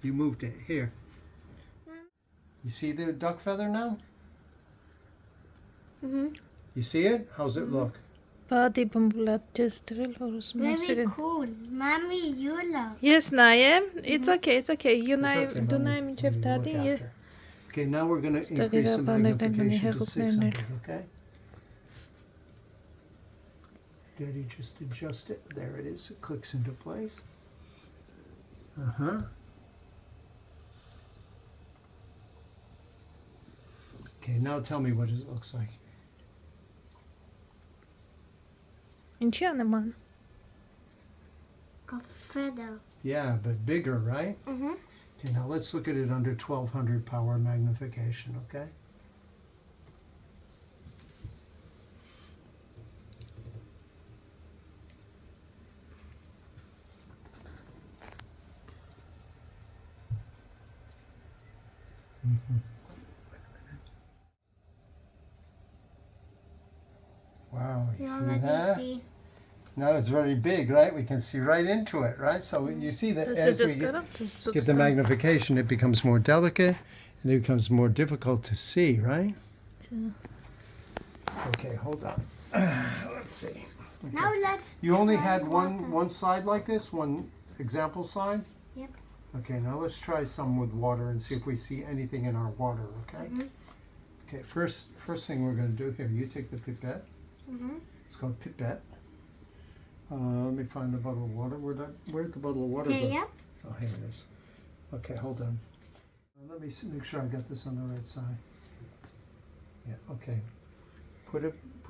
You moved it. Here. You see the duck feather now? You see it? How's it look? Բադի բմբլատ ջեստրել որսում Very cool. Mommy, you love. Yes, նայեմ. It's okay. It's okay, Դու Mommy. նայեմ ինչև Mommy, դադի look after. Okay, now we're going to increase the magnification to 600, okay? Daddy, just adjust it. There it is. It clicks into place. Uh-huh. Okay, now tell me what it looks like. Ինչի անման? A feather. Yeah, but bigger, right? Mm-hmm. Okay, now let's look at it under 1200 power magnification, okay? Wow, you see that? See. Now it's very big, right? We can see right into it, right? So you see that as we get the magnification, it becomes more delicate and it becomes more difficult to see, right? Okay, hold on. Let's see. Okay. Now let's. You only try had water. one side like this, one example side? Yep. Okay, now let's try some with water and see if we see anything in our water, okay? Okay, first thing we're going to do here, you take the pipette. It's called pipette. Let me find the bottle of water. Where'd the bottle of water go? Okay, yep. Oh, here it is. Okay, hold on. Let me make sure I got this on the right side. Yeah, okay. Put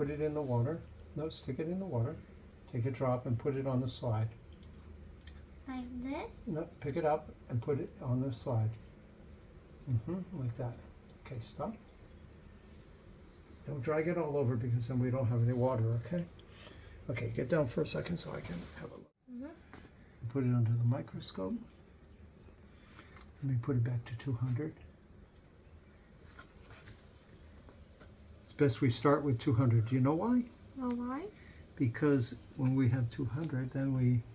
it in the water. No, stick it in the water. Take a drop and put it on the slide. Like this? No, pick it up and put it on the slide. Like that. Okay, stop. Don't drag it all over because then we don't have any water, okay? Okay, get down for a second so I can have a look. Put it under the microscope. Let me put it back to 200. It's best we start with 200. Do you know why? Oh, why? Because when we have 200, then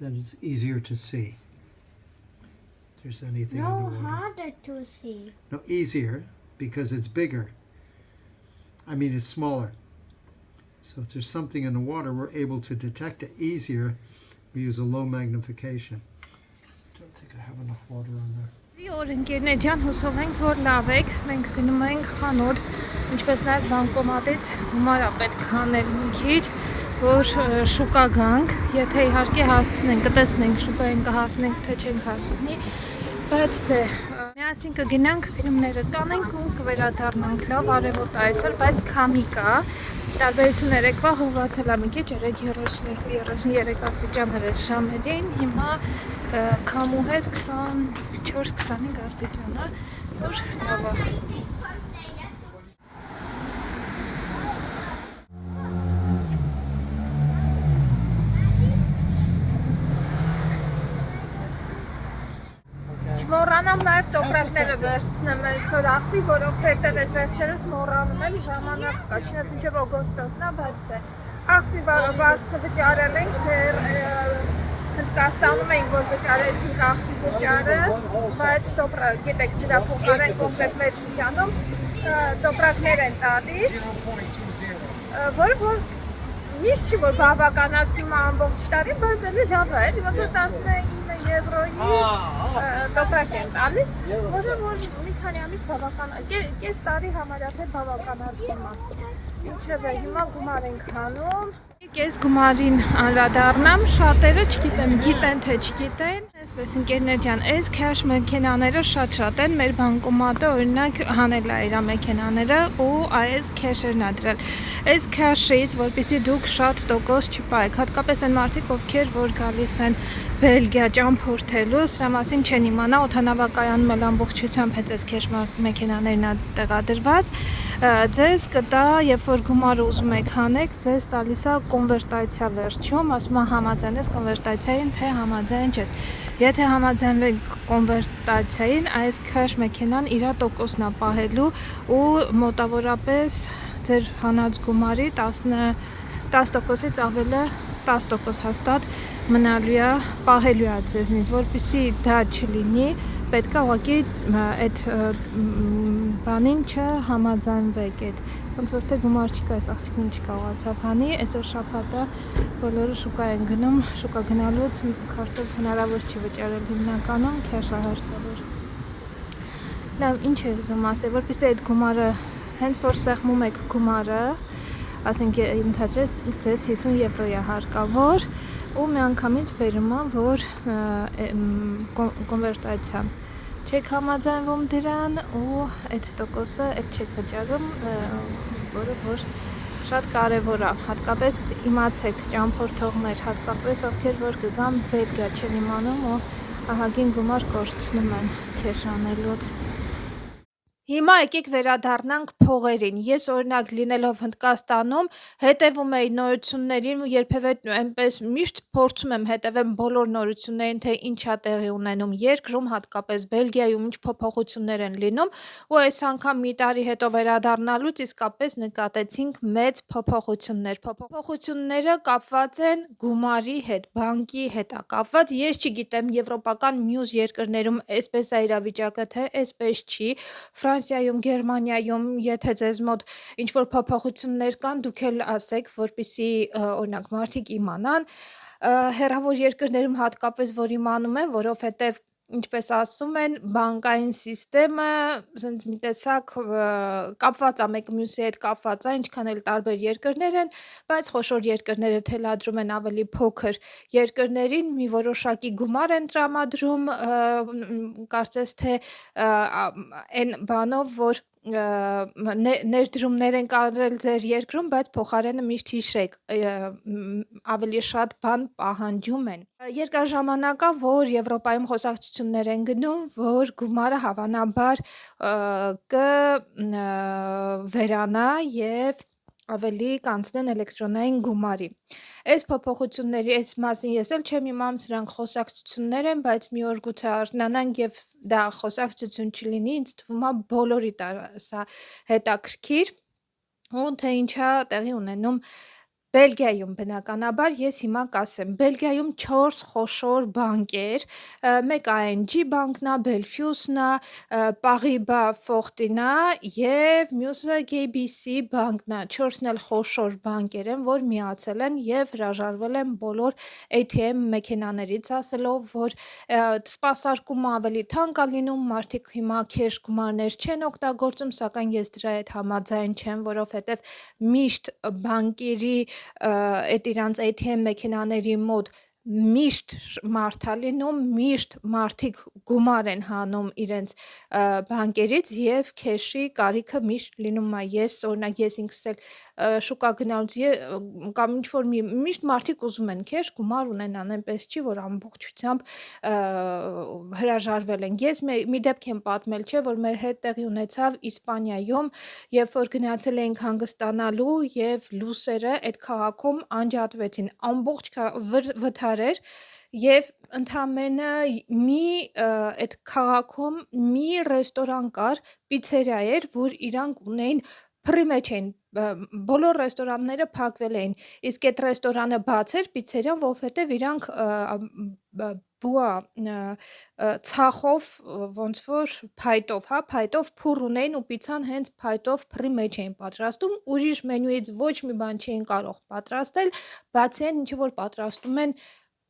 it's easier to see. If there's anything in the No, water. harder to see. No, easier because it's bigger. I mean, it's smaller. So if there's something in the water, we're able to detect it easier. We use a low magnification. Don't think I have enough water on there. Օրենքերներ ջան, հուսով ենք, որ լավ եք։ Մենք գնում ենք խանութ, ինչպես նաև բանկոմատից գումար ա պետք հանել մի քիչ, որ շուկա գանք, եթե իհարկե հասցնենք, կտեսնենք շուկային կհասնենք, թե չենք հասնի, բայց դե միասին կգնանք, ֆիլմները կանենք ու կվերադառնանք լավ արևոտ այսօր, բայց քամի կա, տարբերություն երեկվա հողացել ա մի քիչ, 32-33 աստիճաններ էր ժամերին, հիմա քամու հետ 24-25 աստիճան է, որ լավ է։ Չմոռանամ նաև տոպրակները վերցնեմ այսօր աղբի, որովհետև այս վերջերս մոռանում եմ ժամանակ կա, չնայած մինչև օգոստոսն է, բայց դե աղբի վարձը վճարել ենք, դեռ Հնդկաստանում ենք, որ վճարեցինք աղբի վճարը, բայց գիտեք դրա փոխարեն կոնկրետ մեր շրջանում տոպրակներ են տալիս, որ միշտ չի որ բավականացնում ամբողջ տարի, բայց էլի լավ է, ոնց որ 19 եվրոյի տոպրակ են տալիս, որը որ մի քանի ամիս կես տարի համարյա թե բավականացնում է։ Ինչևէ, հիմա գումար ենք հանում։ Կես գումարին անդրադառնամ, շատերը չգիտեմ, գիտեն թե չգիտեն, այսպես ընկերներ ջան, այս քաշ մեքենաները շատ են, մեր բանկոմատը օրինակ հանել է իր մեքենաները ու այս քեշերն ա դրել։ Այս քաշից, որպեսզի դուք շատ տոկոս չպայեք, հատկապես այն մարդիկ, ովքեր որ գալիս են Բելգիա ճամփորդելու, սրա մասին չեն իմանա, օդանավակայանում էլ ամբողջությամբ հետ այս քեշ մեքենաներն ա տեղադրված, ձեզ կտա, երբ որ գումարը ուզում եք հանեք, ձեզ տալիս է կոնվերտացիա վերջում, ասում է համաձայն ես կոնվերտացիային, թե համաձայն չես։ Եթե համաձայնվեք կոնվերտացիային, այս քաշ մեքենան իր տոկոսն է պահելու ու մոտավորապես ձեր հանած գումարի 10%-ից ավելի 10% հաստատ մնալու է, պահելու է ձեզնից, որպեսզի դա չլինի, պետք է ուղղակի այդ բանին չհամաձայնվեք, այդ ոնց որ թե գումար չկա, այս աղջիկն չկարողացավ հանի, այսօր շաբաթ է, բոլորը շուկա են գնում, շուկա գնալուց քարտոփ հնարավոր չի վճարել հիմնականում, քեշ է հարկավոր։ Լավ, ինչ է ուզում ասել, որպեսզի այդ գումարը, հենց որ սեղմում եք գումարը, ասենք ընդհանրեց ձեզ 50 եվրո է հարկավոր, ու միանգամից բերում է, որ կոնվերտացիա չեք համաձայնվում դրան ու այդ տոկոսը այդ չեք վճարում, որը որ շատ կարևոր է, հատկապես իմացեք ճամփորդողներ, հատկապես ովքեր որ կգան Բելգիա չեն իմանում ու ահագին գումար կորցնում են քեշ անելուց։ Հիմա եկեք վերադառնանք փողերին։ Ես օրինակ լինելով Հնդկաստանում հետևում էի նորություններին ու երբևէ այնպես միշտ փորձում եմ հետևեմ բոլոր նորություններին, թե ինչ է տեղի ունենում երկրում, հատկապես Բելգիայում ինչ փոփոխություններ են լինում, ու այս անգամ մի տարի հետո վերադառնալուց իսկապես նկատեցինք մեծ փոփոխություններ։ Փոփոխությունները կապված են գումարի հետ, բանկի հետ է կապված։ Ես չգիտեմ եվրոպական մյուս երկրներում այսպես է իրավիճակը, թե այսպես չի։ Ֆրանսիայում, Գերմանիայում, եթե ձեզ մոտ ինչ-որ փոփոխություններ կան, դուք էլ ասեք, որպեսզի օրինակ մարդիկ իմանան, հեռավոր երկրներում հատկապես որ իմանում են, որովհետև ինչպես ասում են, բանկային սիստեմը ասենց մի տեսակ կապված է մեկը մյուսի հետ կապված է, ինչքան էլ տարբեր երկրներ են, բայց խոշոր երկրները թելադրում են ավելի փոքր երկրներին, մի որոշակի գումար են տրամադրում, կարծես թե այն բանով, որ ներդրումներ են կարել ձեր երկրում, բայց փոխարենը միշտ հիշեք, ավելի շատ բան պահանջում են։ Երկար ժամանակ է, որ Եվրոպայում խոսակցություններ են գնում, որ գումարը հավանաբար կվերանա եւ ավելի կանցնեն էլեկտրոնային գումարի։ Այս փոփոխությունների այս մասին ես էլ չեմ իմանում, սրանք խոսակցություններ են, բայց մի օր գուցե արթնանանք եւ դա խոսակցություն չլինի, ինձ թվում է բոլորի սա հետաքրքիր, ու թե ինչա տեղի ունենում Բելգիայում բնականաբար ես հիմա կասեմ, Բելգիայում 4 խոշոր բանկեր, մեկը ING բանկն է, Belfius-ն է, Paribas Fortin է եւ մյուսը KBC բանկն է, 4-ն էլ խոշոր բանկեր են, որ միացել են եւ հրաժարվել են բոլոր ATM մեքենաներից, ասելով, որ սպասարկումը ավելի թանկ է լինում, մարդիկ հիմա քեշ գումարներ չեն օգտագործում, սակայն ես դրա հետ համաձայն չեմ, որովհետեւ միշտ բանկերի այդ իրանց ATM մեքենաների մոտ միշտ մարդ է լինում, միշտ մարդիկ գումար են հանում իրենց բանկերից եւ քեշի կարիքը միշտ լինում է։ Ես օրինակ ես ինքս էլ շուկա գնալուց կամ ինչ որ միշտ մարդիկ ուզում են քեշ գումար ունենան, այնպես չի որ ամբողջությամբ հրաժարվել են։ Ես մի դեպք եմ պատմել, չէ, որ մեր հետ տեղի ունեցավ Իսպանիայում, երբ որ գնացել էինք հանգստանալու եւ լուսերը այդ քաղաքում անջատվեցին, ամբողջ վթար էր եւ ընդամենը այդ քաղաքում մի ռեստորան կար, պիցերիա էր, որ իրանք ունեին փռի մեջ էին, բոլոր ռեստորանները փակվել էին, իսկ այդ ռեստորանը բաց էր, պիցերիան, որովհետև իրանք ցախով, ոնց որ փայտով փուռ ունեին ու պիցան հենց փայտով փռի մեջ էին պատրաստում, ուրիշ մենյուից ոչ մի բան չէին կարող պատրաստել, բացի այն, ինչը որ պատրաստում են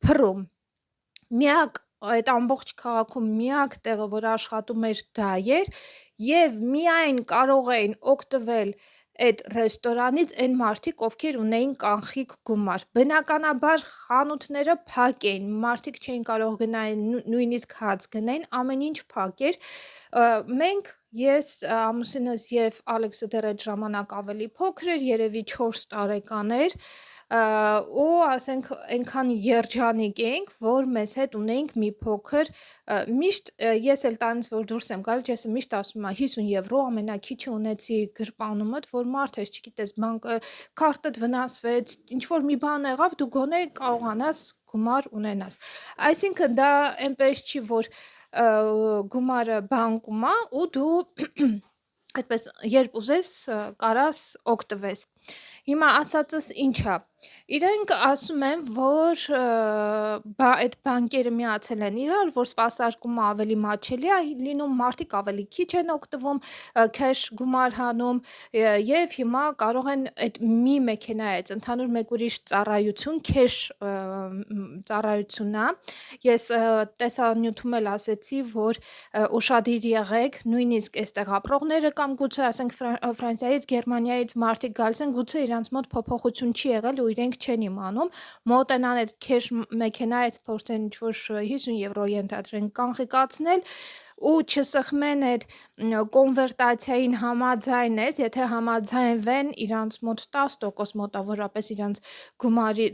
փռում։ Միակ այդ ամբողջ քաղաքում միակ տեղը, որ աշխատում էր, դա էր եւ միայն կարող էին օգտվել այդ ռեստորանից այն մարդիկ, ովքեր ունեին կանխիկ գումար։ Բնականաբար խանութները փակ էին, մարդիկ չէին կարող գնային, նույնիսկ հաց գնային, ամեն ինչ փակ էր։ Մենք ես, ամուսինս եւ Ալեքսը դեռ այդ ժամանակ ավելի փոքր էր, երևի 4 տարեկան էր, ու ասենք այնքան երջանիկ էինք, որ մեզ հետ ունեինք մի փոքր միշտ ես էլ տանից որ դուրս եմ գալիս, ես միշտ ասում եմ 50 եվրո ամենակիչը ունեցի գրպանումդ, որ մարդ ես, չգիտես, բանկը քարտդ վնասվեց, ինչ որ մի բան եղավ, դու գոնե կարողանաս գումար ունենաս։ Այսինքն դա այնպես չի, որ գումարը բանկում է ու դու այդպես երբ ուզես կարաս օգտվես։ Հիմա ասածս ինչ է։ Իրենք ասում են, որ այդ բանկերը միացել են իրար, որ սպասարկումը ավելի մատչելի է լինում, մարդիկ ավելի քիչ են օգտվում քեշ գումար հանում եւ հիմա կարող են այդ մի մեքենայից ընդհանուր մեկ ուրիշ ծառայություն քեշ ծառայությունն է։ Ես տեսանյութում էլ ասեցի, որ ուշադիր եղեք, նույնիսկ այստեղ ապրողները կամ գուցե ասենք Ֆրանսիայից, Գերմանիայից մարդիկ գալիս են, գուցե իրանց մոտ փոփոխություն չի եղել ու իրենք չեն իմանում, մոտենան այդ քեշ մեքենայից փորձեն ինչ-որ 50 եվրո ենթադրեն կանխիկացնել ու չսխմեն այդ կոնվերտացիային համաձայնեց, եթե համաձայնվեն իրանց մոտ 10% մոտավորապես իրանց գումարի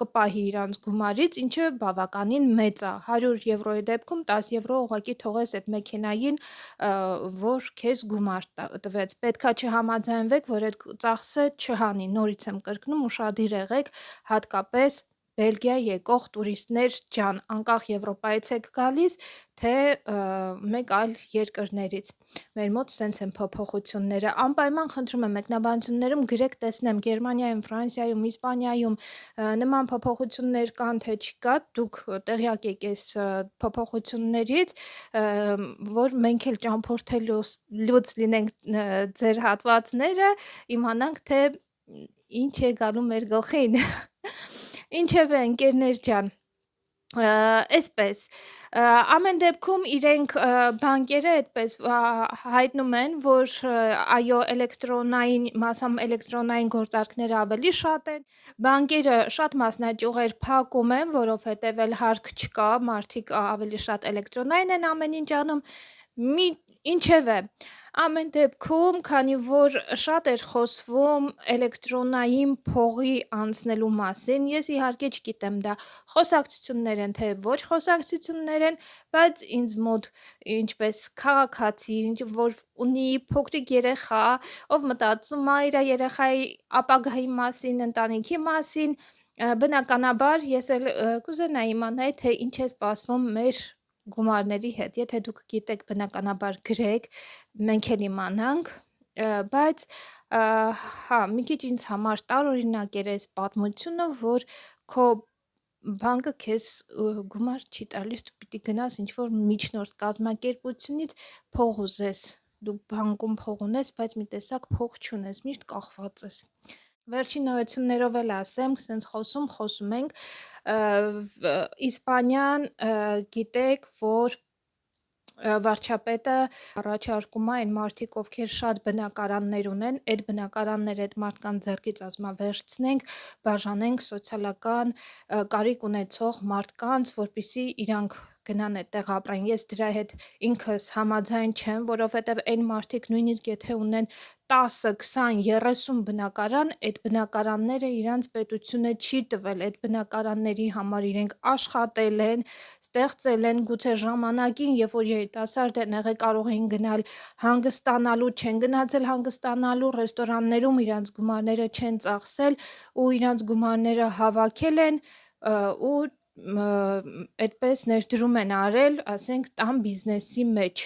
կպահի իրանց գումարից, ինչը բավականին մեծ է, 100 եվրոյի դեպքում 10 եվրո ուղղակի թողես այդ մեքենային, որ քեզ գումար տվեց, պետքա չհամաձայնվեք, որ այդ ծախսը չհանի, նորից եմ կրկնում, ուշադիր եղեք, հատկապես Բելգիա եկող տուրիստներ ջան, անկախ Եվրոպայից եք գալիս, թե մեկ այլ երկրներից։ Մեր մոտ սենց են փոփոխությունները։ Անպայման խնդրում եմ մեկնաբանություններում գրեք տեսնեմ Գերմանիայում, Ֆրանսիայում, Իսպանիայում նման փոփոխություններ կան թե չկա, դուք տեղյակ եք այս փոփոխություններից, որ մենք էլ ճամփորդելուց լինենք ձեր հատվածները, իմանանք թե ինչ է գալու մեր գլխին։ Ինչևէ, ընկերներ ջան, այսպես, ամեն դեպքում իրենք բանկերը այդպես հայտնում են, որ այո, էլեկտրոնային, մասամբ էլեկտրոնային գործարքները ավելի շատ են, բանկերը շատ մասնաճյուղեր փակում են, որովհետև էլ հարկ չկա, մարդիկ ավելի շատ էլեկտրոնային են ամեն ինչ անում, ինչևէ, ամեն դեպքում, քանի որ շատ էր խոսվում էլեկտրոնային փողի անցնելու մասին, ես իհարկե չգիտեմ դա խոսակցություններ են, թե ոչ խոսակցություններ են, բայց ինձ մոտ ինչպես քաղաքացի, որ ունի փոքրիկ երեխա, ով մտածում է իր երեխայի ապագայի մասին, ընտանիքի մասին, բնականաբար ես էլ կուզենայի իմանալ, թե ինչ է սպասվում մեր գումարների հետ, եթե դուք գիտեք բնականաբար գրեք, մենք էլ իմանանք, բայց հա, մի քիչ ինձ համար տարօրինակ էր այս պատմությունը, որ քո բանկը քեզ գումար չի տալիս, դու պիտի գնաս ինչ-որ միջնորդ կազմակերպությունից փող ուզես, դու բանկում փող ունես, բայց մի տեսակ փող չունես, միշտ կախված ես։ Վերջին նորություններով էլ ասեմ, սենց խոսում ենք, Իսպանիան գիտեք, որ վարչապետը առաջարկում է այն մարդիկ, ովքեր շատ բնակարաններ ունեն, այդ բնակարանները այդ մարդկանց ձեռքից ասում է վերցնենք, բաժանենք սոցիալական կարիք ունեցող մարդկանց, որպեսզի իրանք գնան այդտեղ ապրեն։ Ես դրա հետ ինքս համաձայն չեմ, որովհետև այն մարդիկ նույնիսկ եթե ունեն 10, 20, 30 բնակարան, այդ բնակարանները իրանց պետությունը չի տվել, այդ բնակարանների համար իրենք աշխատել են, ստեղծել են, գուցե ժամանակին, երբ որ երիտասարդ են եղել, կարող էին գնալ հանգստանալու, չեն գնացել հանգստանալու, ռեստորաններում իրանց գումարները չեն ծախսել ու իրանց գումարները հավաքել են ու այդպես ներդրում են արել, ասենք, տան բիզնեսի մեջ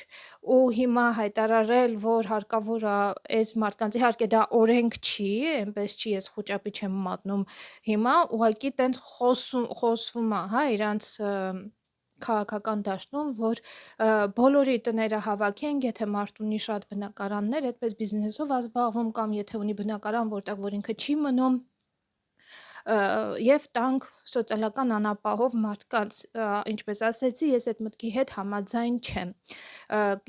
ու հիմա հայտարարել, որ հարկավոր է այս մարդկանց, իհարկե դա օրենք չի, այնպես չի, ես խոճապի չեմ մատնում հիմա, ուղղակի տենց խոսվում է, հա, իրանց քաղաքական դաշտում, որ բոլորի տները հավաքենք, եթե մարդ ունի շատ բնակարաններ, այդպես բիզնեսով զբաղվում կամ եթե ունի բնակարան, որ ինքը չի մնում, եւ տանք սոցիալական անապահով մարդկանց, ինչպես ասեցի, ես այդ մտքի հետ համաձայն չեմ,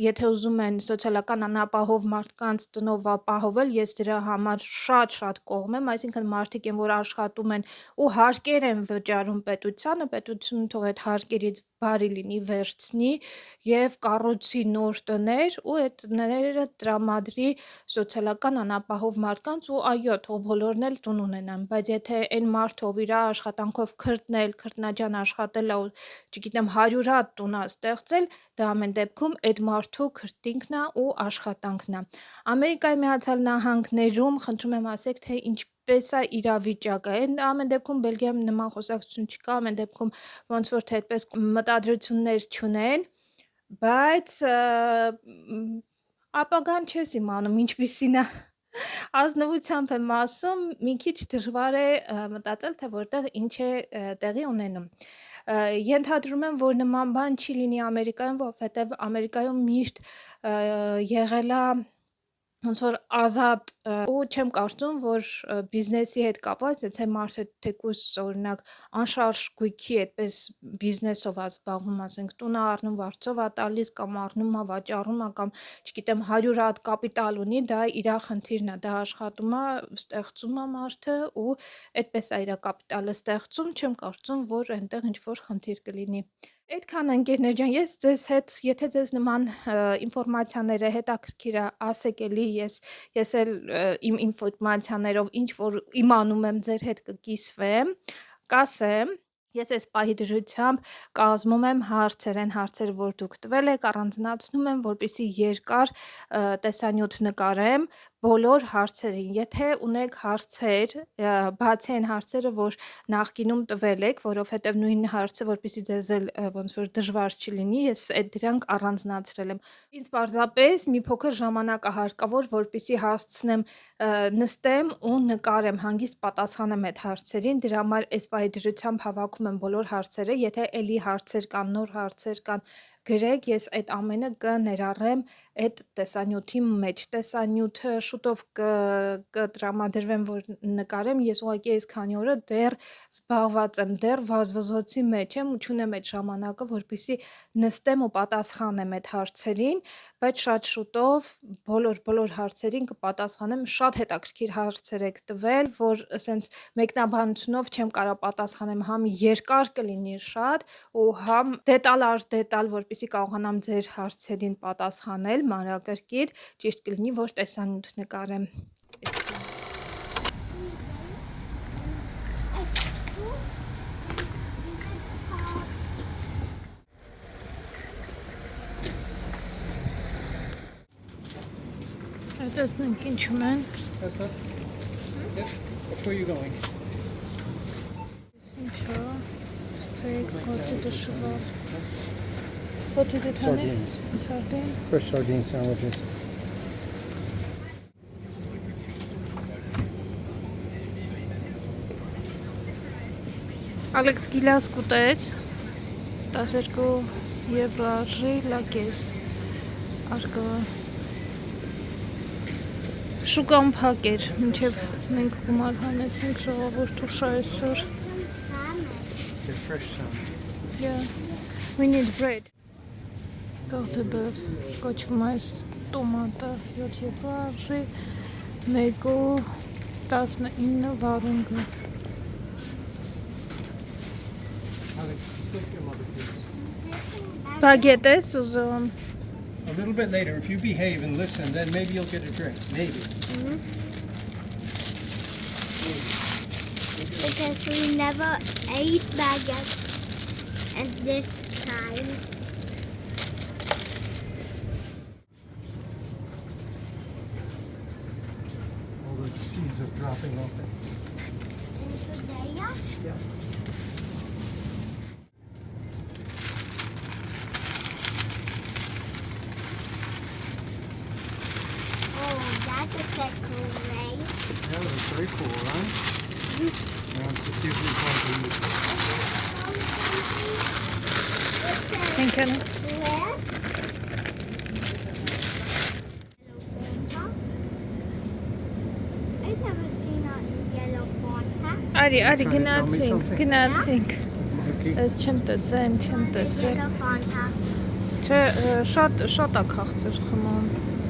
եթե ուզում են սոցիալական անապահով մարդկանց տնով ապահովել, ես դրա համար շատ կողմ եմ, այսինքն մարդիկ են, որ աշխատում են ու հարկեր են վճարում պետությանը, պետությունը թող այդ հարկերից բարի լինի, վերցնի եւ կառուցի նոր տներ ու այդ տները տրամադրի սոցիալական անապահով մարդկանց ու այո, թող բոլորն էլ տուն ունենան, բայց եթե այն մարդը, ով իր աշխատանքով քրտնել, քրտնաջան աշխատել է ու չգիտեմ 100 հատ տուն է ստեղծել, դա ամեն դեպքում այդ մարդու քրտինքն է ու աշխատանքն է։ Ամերիկայի Միացյալ Նահանգներում խնդրում եմ ասեք, թե ինչպես է իրավիճակը, ամեն դեպքում Բելգիայում նման խոսակցություն չկա, ամեն դեպքում ոնց որ թե այդպես մտադրություններ չունեն, բայց ապագան չես իմանում ինչպիսին է, Ազնվությամբ եմ ասում, մի քիչ դժվար է մտածել, թե որտեղ ինչ է տեղի ունենում։ Ենթադրում եմ, որ նման բան չի լինի Ամերիկայում, որովհետև Ամերիկայում միշտ եղել է ոնց որ ազատ ու չեմ կարծում, որ բիզնեսի հետ կապված, եթե մարդը թեկուզ օրինակ անշարժ գույքի այդպես բիզնեսով է զբաղվում, ասենք տունը առնում, վարձով է տալիս կամ առնում է, վաճառում է կամ չգիտեմ 100 հատ կապիտալ ունի, դա իր խնդիրն է, դա աշխատում է, ստեղծում է մարդը ու այդպես է իր կապիտալը ստեղծում, չեմ կարծում, որ այնտեղ ինչ-որ խնդիր կլինի։ Այդքան ընկերներ ջան, ես ձեզ հետ, եթե ձեզ նման ինֆորմացիաները հետաքրքիր է, ասեք էլի, ես էլ իմ ինֆորմացիաներով ինչ որ իմանում եմ ձեր հետ կկիսվեմ, կասեմ, ես այս պահի դրությամբ կազմում եմ հարցեր, այն հարցերը, որ դուք տվել եք, առանձնացնում եմ, որպեսզի երկար տեսանյութ նկարեմ բոլոր հարցերին։ Եթե ունեք հարցեր, բացի այն հարցերը, որ նախկինում տվել եք, որովհետև նույն հարցը, որպեսզի ձեզ էլ ոնց որ դժվար չլինի, ես այդ դրանք առանձնացրել եմ։ Ինձ պարզապես մի փոքր ժամանակ է հարկավոր, որպեսզի հասցնեմ նստեմ ու նկարեմ, հանգիստ պատասխանեմ այդ հարցերին, դրա համար այս պահի դրությամբ հավաքում եմ բոլոր հարցերը, եթե էլի հարցեր կան, նոր հարցեր կան, գրեք, ես այդ ամենը կներառեմ այդ տեսանյութի մեջ։ Տեսանյութը շուտով կտրամադրվեմ, որ նկարեմ, ես ուղղակի այս քանի օրը դեռ զբաղված եմ, դեռ վազվզոցի մեջ եմ ու չունեմ այդ ժամանակը, որպեսզի նստեմ ու պատասխանեմ այդ հարցերին, բայց շատ շուտով բոլոր հարցերին կպատասխանեմ, շատ հետաքրքիր հարցեր եք տվել, որ ասենց մեկնաբանությունով չեմ կարող պատասխանեմ, համ երկար կլինի շատ ու համ դետալ առ դետալ, որպեսզի կարողանամ ձեր հարցերին պատասխանել մանրակրկիտ, ճիշտ կլինի, որ տեսանյութ նկարեմ։ Տեսնենք ինչ ունեն։ Which way are you going? Ինչա, steak, հոթի դժվար։ What is it, honey? Sardines. Sardine. Fresh sardine sandwiches. Ալեքս գիլաս կուտես, 12 եվրո արժի, լակես, արկա շուկան փակ էր, մինչև մենք գումար հանեցինք ժողովուրդ ուշա այսօր։ They're fresh salmon. Yeah, we need bread. Գաղթեբև կոչվում այս տոմատը 7 եվրո արժի, մեկու 19 վարունգը։ Alex, take your mother, please. Բագետ ես ուզում։ A little bit later, if you behave and listen, then maybe you'll get a drink. Maybe. Because we never ate baguette at this time. All the seeds are dropping off it. And today, Yeah. oh, that's a cool way. Yeah, that's very cool, right? Now it's a different part of the Thank you. Where? I've never seen a yellow Fanta. Արի, Trying to tell me գնացինք, something? գնացինք։ Okay. Ես չեմ տեսել, չեմ տեսել։ Yellow Fanta. Չէ, շատ է քաղցր խմում,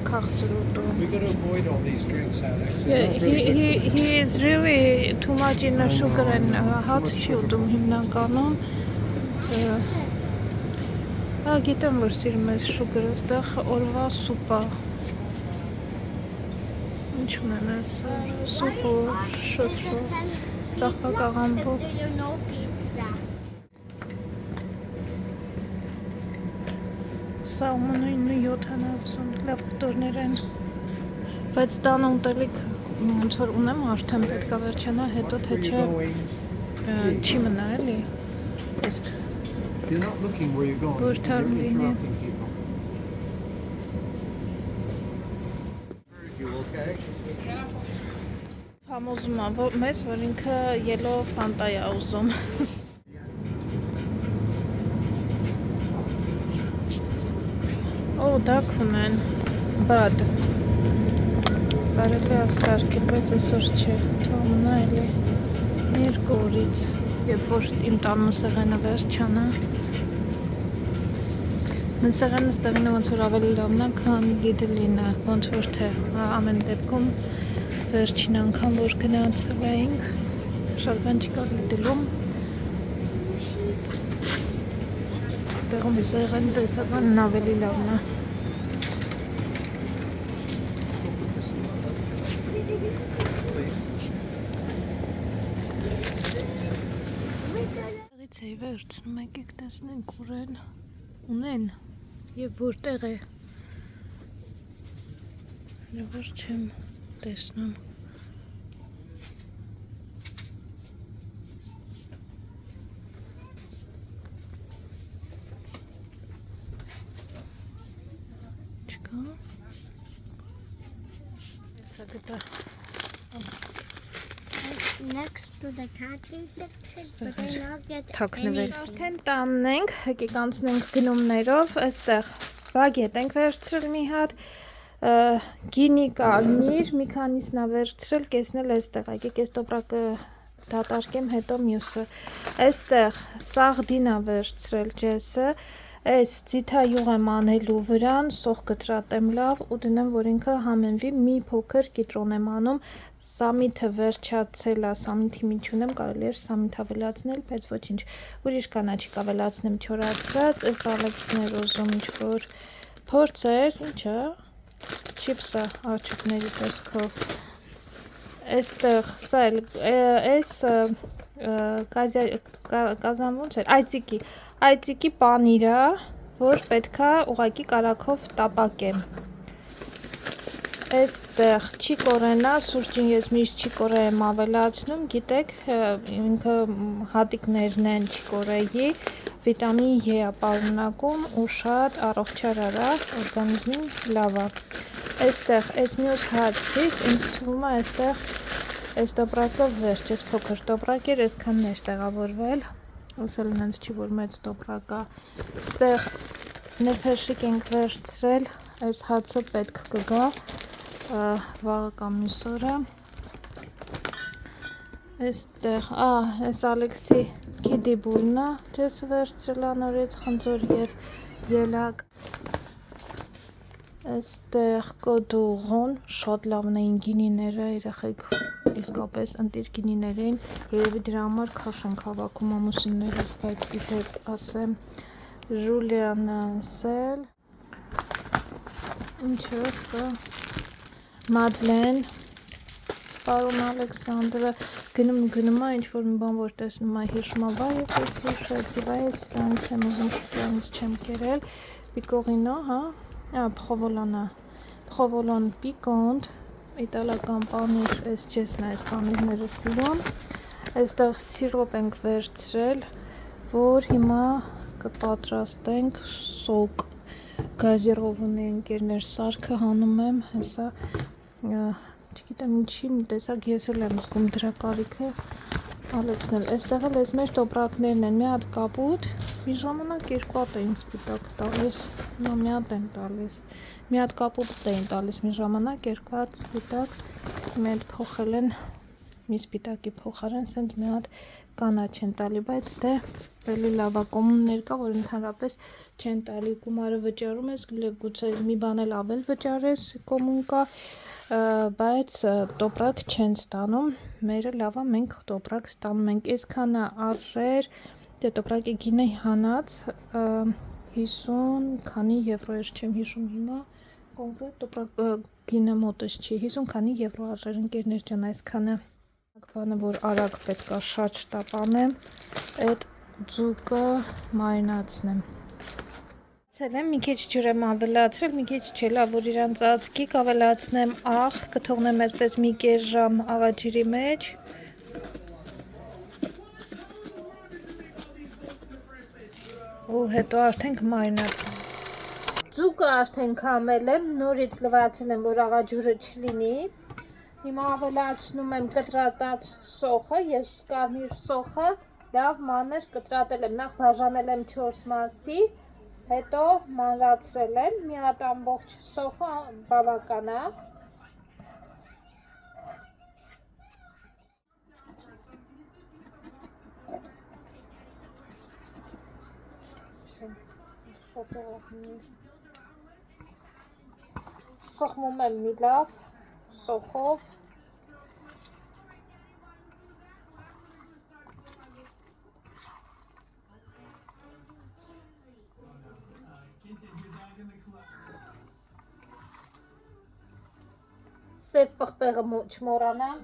քաղցր ուտում։ We got to avoid all these drinks, Alex. Yeah, They're not really good for he is really too much in the sugar and hot չի ուտում հիմնականում։ Գիտեմ, որ սիրում ես շուգրը, այստեղ օրվա սուպա։ Ինչ ունեն այսօր, սուպ ու շոթրո, ծաղկակաղամբով։ Do you know pizza? Սալմոնը 9.70 լավ կտորներ են, բայց տան ուտելիք ոնց որ ունեմ արդեն պետք է վերջանա, հետո թե Where չէ you're going. չի մնա էլի։ Իսկ If you're not looking where you're going, Good you're turn, Lini. interrupting people. You're welcome. Okay. Համոզում եմ, որ մեզ, որ ինքը ելո ֆանտա է ուզում։ Օ, դակ ունեն, բադ։ Կարելի է սարքել, բայց այսօր չէ, թողնա էլի երկու օրից, երբ որ իմ տան մսեղենը վերջանա։ Մսեղենը ստեղինը ոնց որ ավելի լավն է, քան Lidl-ինը, ոնց որ թե ամեն դեպքում վերջին անգամ որ գնացել էինք, շատ բան չկար Lidl-ում։ Ստեղում մսեղենի տեսականն ավելի լավն է։ Եղից էի վերցնում, եկեք տեսնենք ուրեն ունեն և որտեղ է, որ չեմ տեսնում։ Չկա։ Հեսա գտա։ Next to the canteen section, but I not get Թաքնվել։ Արդեն տանն ենք, եկեք անցնենք գնումներով, այստեղ բագետ ենք վերցրել մի հատ, գինի կարմիր, մի քանիսն է վերցրել, կեսնել այստեղ, եկեք այս տոպրակը դատարկեմ, հետո մյուսը։ Այստեղ սաղդին է վերցրել ջեսը, այս ձիթայուղ եմ անելու վրան, սող կտրատեմ լավ ու դնեմ, որ ինքը համենվի, մի փոքր կիտրոն եմ անում, սամիթը վերջացել է, սամիթի միջ ունեմ, կարելի էր սամիթ ավելացնել, բայց ոչինչ, ուրիշ կանաչիկ ավելացնեմ չորացված, այս Ալեքսն էր ուզում ինչ-որ փորձեր, ինչա, չիպսը արջուկների տեսքով, այստեղ, սա էլ, այս կազան ոնց էր, այծիկի պանիրա, որ պետքա ուղակի կարակով տապակեմ, այստեղ չիկորենա, սուրճին ես միշտ չիկորե եմ ավելացնում, գիտեք, ինքը հատիկներն են չիկորեի, վիտամին E է պարունակում ու շատ առողջարար է, օրգանիզմին լավ է, այստեղ այս մյուս հացից, ինձ թվում է այստեղ այս տոպրակը վերջ, այս փոքր տոպրակ էր, այսքանն էր տեղավորվել, ասել նենց չի, որ մեծ տոպրակ է, այստեղ ներփեշիկ ենք վերցրել, այս հացը պետք կգա, վաղը կամ մյուս օրը, այստեղ, այս Ալեքսի քիդի բույնը, ջեսը վերցրել անորից խնձոր և ելակ, այստեղ կոդուղոն, շատ լավն էին գինիները, երեխեք իսկապես ընտիր գինիներ էին, երևի դրա համար քաշ ենք հավաքում ամուսիններով, բայց իդեպ ասեմ, Ժուլիանը սել, ինչ է սա, Մադլեն, պարոն Ալեքսանդրը, գնում է, ինչ-որ մի բան, որ տեսնում է հիշում է, վայ ես ես հիշեցի, վայ ես սրանից եմ ուզում շուտյանից չեմ կերել, պիկողինո, հա, փխովոլոն պիկոնտ, իտալական պանիր, այս ջեսն է, այս պանիրները սիրում, այստեղ սիրոպ ենք վերցրել, որ հիմա կպատրաստենք սոկ, գազիրովունի ընկերներ սարքը հանում եմ, հեսա, չգիտեմ ինչի, մի տեսակ ես էլ եմ զգում դրա կարիքը, Ալեքսն էլ, այստեղ էլ այս մեր տոպրակներն են, մի հատ կապուտ, մի ժամանակ երկու հատ էին սպիտակ տալիս, մի հատ են տալիս, մի հատ կապուտ էին տալիս, մի ժամանակ երկու հատ սպիտակ, մի հատ փոխել են, մի սպիտակի փոխարեն, սենց մի հատ կանաչ են տալի, բայց դե էլի լավ է, կոմուններ կա, որ ընդհանրապես չեն տալի, գումարը վճարում ես, գուցե մի բան էլ ավել վճարես, կոմուն կա, բայց տոպրակ չեն ստանում, մերը լավ է, մենք տոպրակ ստանում ենք, այսքանը արժեր, դե տոպրակի գինը հանած 50 քանի եվրո էր, չեմ հիշում հիմա, կոնկրետ տոպրակ գինը մոտս չի, 50 քանի եվրո արժեր ընկերներ ջան այսքանը, բանը որ արագ պետք է շատ շտապանեմ, այդ ձուկը մարինացնեմ, Ցելեմ մի քիչ ջուր եմ ավելացրել, մի քիչ չէ, լավ որ իրան ծածկի կավելացնեմ աղ, կթողնեմ այսպես մի կես ժամ աղաջրի մեջ, ու հետո արդեն կմարինացնեմ, Ձուկը արդեն քամել եմ, նորից լվացել եմ, որ աղաջուրը չլինի։ Հիմա ավելացնում եմ կտրատած սոխը, ես կարմիր սոխը լավ մանր կտրատել եմ, նախ բաժանել եմ 4 մասի, հետո մանրացրել եմ, մի հատ ամբողջ սոխը բավական է։ Սխմում եմ մի լավ սոխով։ Սև պղպեղը չմոռանամ։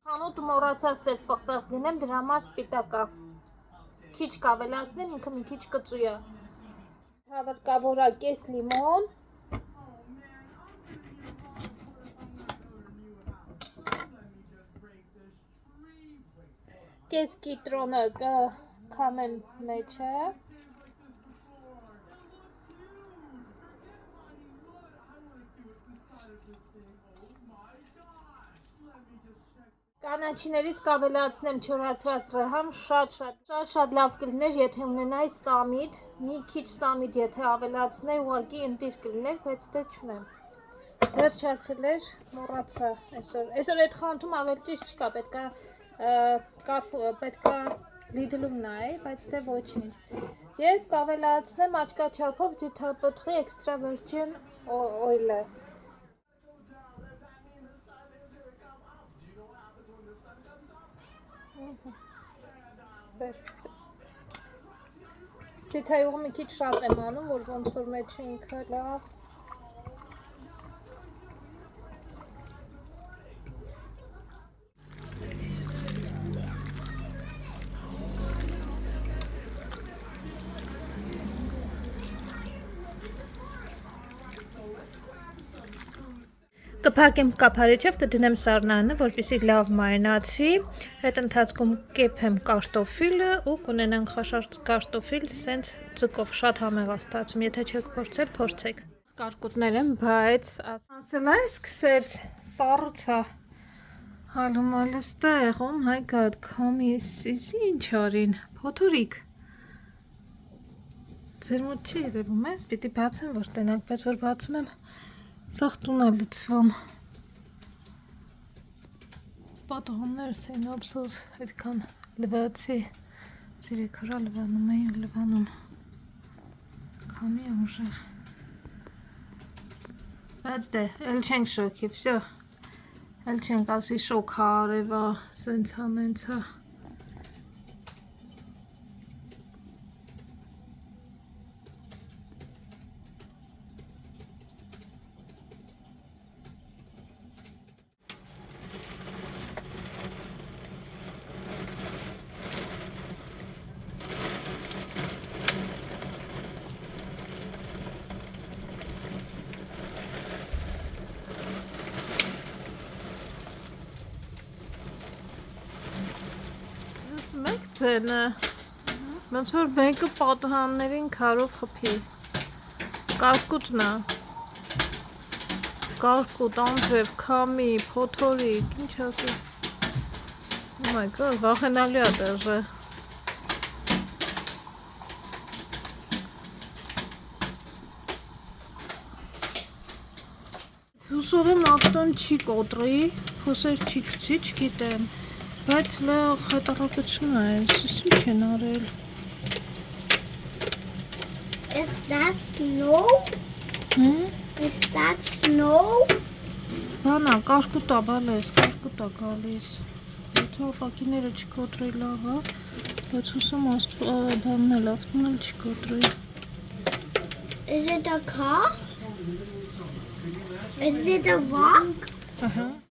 Խանութը մոռացա սև պղպեղ գնեմ, դրա համար սպիտակա։ Քիչ կավելացնեմ, ինքը մի քիչ կծույա։ Հավրկավորա կես լիմոն։ Կես կիտրոնը կքամեմ մեջը։ Կանաչիներից կավելացնեմ չորացրած ռեհան, շատ լավ կլիներ, եթե ունենայի սամիտ, մի քիչ սամիտ եթե ավելացնեի, ուղղակի ընտիր կլիներ, բայց դե չունեմ։ Վերջացել էր, մոռացա այսօր այդ խանութում ավելի ճիշտ չկա, պետքա Lidl-ում նայեի, բայց դե ոչինչ։ Եվ կավելացնեմ աչքաչափով ձիթապտղի extra virgin oil-ը։ Ձիթայողը մի քիչ շատ եմ անում, որ ոնց որ մեջը ինքը լավ։ Կփակեմ կափարիչով, կդնեմ սառնանը, որպեսզի լավ մարինացվի, այդ ընթացքում կեփեմ կարտոֆիլը ու կունենանք խաշած կարտոֆիլ, սենց ձկով շատ համեղ է ստացվում, եթե չեք փորձել, փորձեք։ Կարկուտներ եմ, բայց ասել է, սկսեց սառուցա հալում ալստեղ, oh my god, կոմիս, ինչ արին, փոթորիկ։ Ձեր մոտ չի երևում ես, պիտի բացեմ, որ տենանք, բայց որ բացում եմ, սաղ տուն է լծվում։ Պատողումներս էին ափսոս, այդքան լվացի, ծիրեք հորա լվանում էին, լվանում, կամի է ուժեղ։ Բայց դե, էլ չենք շոքի, վսյո, էլ չենք ասի շոքա արևա, սենցա, նենցա։ Մեկ ձենը, ոնց որ մեկը պատահաններին քարով խփի, կարկուտն է, կարկուտ, անձրև, քամի, փոթորիկ, ինչ ասես, oh my god, վախենալի է դեռ։ Հուսով եմ ավտոն չի կոտրի, հոսեր չի գցի, չգիտեմ, բայց լավ խետառակություն է, ինչ են արել։ Is that snow? Is that snow? Բանա, կարկուտա բալես, կարկուտա գալիս։ Եթե ապակիները չկոտրի լավ է, բայց հուսում բանն էլ ավտոն էլ չկոտրի։ Is it a car? Is it a rock? Ահա։